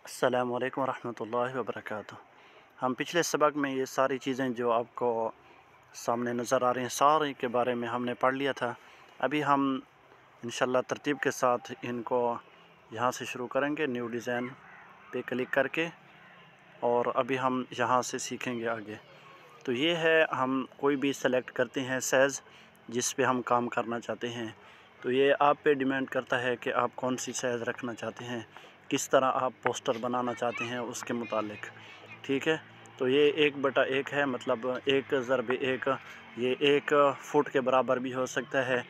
अस्सलामु अलैकुम रहमतुल्लाहि व बरकातुहू। हम पिछले सबक में ये सारी चीज़ें जो आपको सामने नज़र आ रही हैं सारी के बारे में हमने पढ़ लिया था। अभी हम इंशाल्लाह तरतीब के साथ इनको यहाँ से शुरू करेंगे, न्यू डिज़ाइन पे क्लिक करके, और अभी हम यहाँ से सीखेंगे आगे। तो ये है, हम कोई भी सेलेक्ट करते हैं साइज़ जिस पे हम काम करना चाहते हैं। तो ये आप पे डिपेंड करता है कि आप कौन सी साइज़ रखना चाहते हैं, किस तरह आप पोस्टर बनाना चाहते हैं उसके मुतालिक, ठीक है। तो ये 1/1 है, मतलब 1/1, ये 1 फुट के बराबर भी हो सकता है,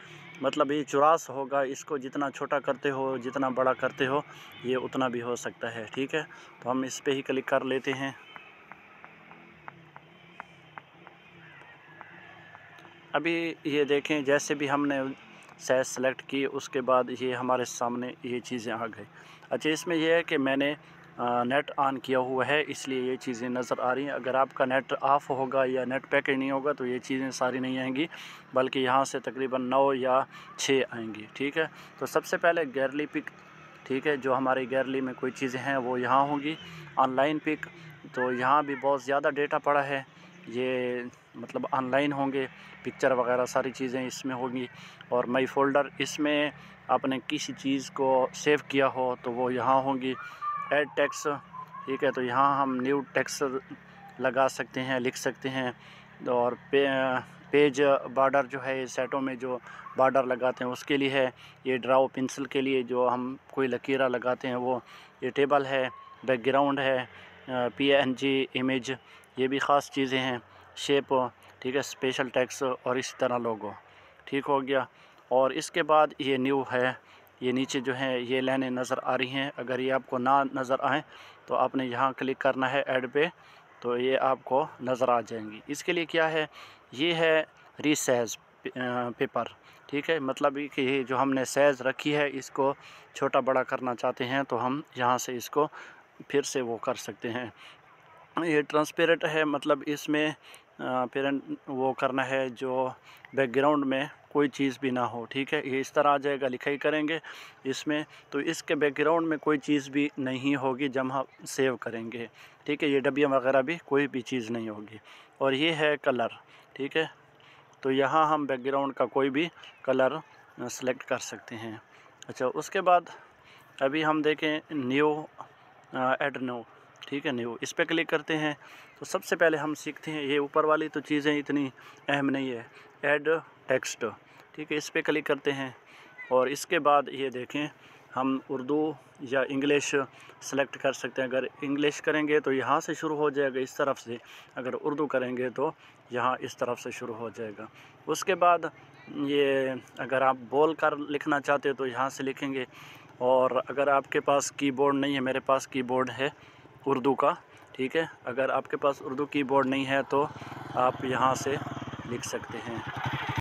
मतलब ये चौरास होगा। इसको जितना छोटा करते हो, जितना बड़ा करते हो, ये उतना भी हो सकता है, ठीक है। तो हम इस पे ही क्लिक कर लेते हैं। अभी ये देखें, जैसे भी हमने साइज़ सेलेक्ट की उसके बाद ये हमारे सामने ये चीज़ें आ गई। अच्छा, इसमें यह है कि मैंने नेट ऑन किया हुआ है, इसलिए ये चीज़ें नज़र आ रही हैं। अगर आपका नेट ऑफ़ होगा या नेट पैकेज नहीं होगा तो ये चीज़ें सारी नहीं आएंगी, बल्कि यहाँ से तकरीबन 9 या 6 आएंगी, ठीक है। तो सबसे पहले गैलरी पिक, ठीक है, जो हमारी गैलरी में कोई चीज़ें हैं वो यहाँ होंगी। ऑनलाइन पिक, तो यहाँ भी बहुत ज़्यादा डेटा पड़ा है, ये मतलब ऑनलाइन होंगे, पिक्चर वगैरह सारी चीज़ें इसमें होंगी। और माई फ़ोल्डर, इसमें आपने किसी चीज़ को सेव किया हो तो वो यहाँ होंगी। ऐड टेक्स्ट, ठीक है, तो यहाँ हम न्यू टेक्स्ट लगा सकते हैं, लिख सकते हैं। और पेज बॉर्डर जो है, सेटों में जो बॉर्डर लगाते हैं उसके लिए है। ये ड्राउ पेंसिल के लिए जो हम कोई लकीरा लगाते हैं वो। ये टेबल है, बैकग्राउंड है, PNG इमेज, ये भी ख़ास चीज़ें हैं। शेप, ठीक है, स्पेशल टेक्स्ट, और इसी तरह लोगो, ठीक हो गया। और इसके बाद ये न्यू है, ये नीचे जो है ये लाइनें नज़र आ रही हैं। अगर ये आपको ना नज़र आए तो आपने यहाँ क्लिक करना है ऐड पे, तो ये आपको नज़र आ जाएंगी। इसके लिए क्या है, ये है रीसाइज पेपर, ठीक है, मतलब कि ये जो हमने साइज़ रखी है इसको छोटा बड़ा करना चाहते हैं तो हम यहाँ से इसको फिर से वो कर सकते हैं। ये ट्रांसपेरेंट है, मतलब इसमें पेरेंट वो करना है जो बैकग्राउंड में कोई चीज़ भी ना हो, ठीक है। ये इस तरह आ जाएगा, लिखाई करेंगे इसमें तो इसके बैकग्राउंड में कोई चीज़ भी नहीं होगी जब हम सेव करेंगे, ठीक है। ये डब्बियाँ वगैरह भी कोई भी चीज़ नहीं होगी। और ये है कलर, ठीक है, तो यहाँ हम बैकग्राउंड का कोई भी कलर सेलेक्ट कर सकते हैं। अच्छा, उसके बाद अभी हम देखें न्यू, ऐड न्यू, ठीक है, न्यू, इस पर क्लिक करते हैं। तो सबसे पहले हम सीखते हैं, ये ऊपर वाली तो चीज़ें इतनी अहम नहीं है। ऐड टेक्स्ट, ठीक है, इस पर क्लिक करते हैं। और इसके बाद ये देखें, हम उर्दू या इंग्लिश सेलेक्ट कर सकते हैं। अगर इंग्लिश करेंगे तो यहाँ से शुरू हो जाएगा इस तरफ से, अगर उर्दू करेंगे तो यहाँ इस तरफ से शुरू हो जाएगा। उसके बाद ये अगर आप बोल कर लिखना चाहते हो तो यहाँ से लिखेंगे। और अगर आपके पास कीबोर्ड नहीं है, मेरे पास कीबोर्ड है उर्दू का, ठीक है, अगर आपके पास उर्दू कीबोर्ड नहीं है तो आप यहाँ से लिख सकते हैं।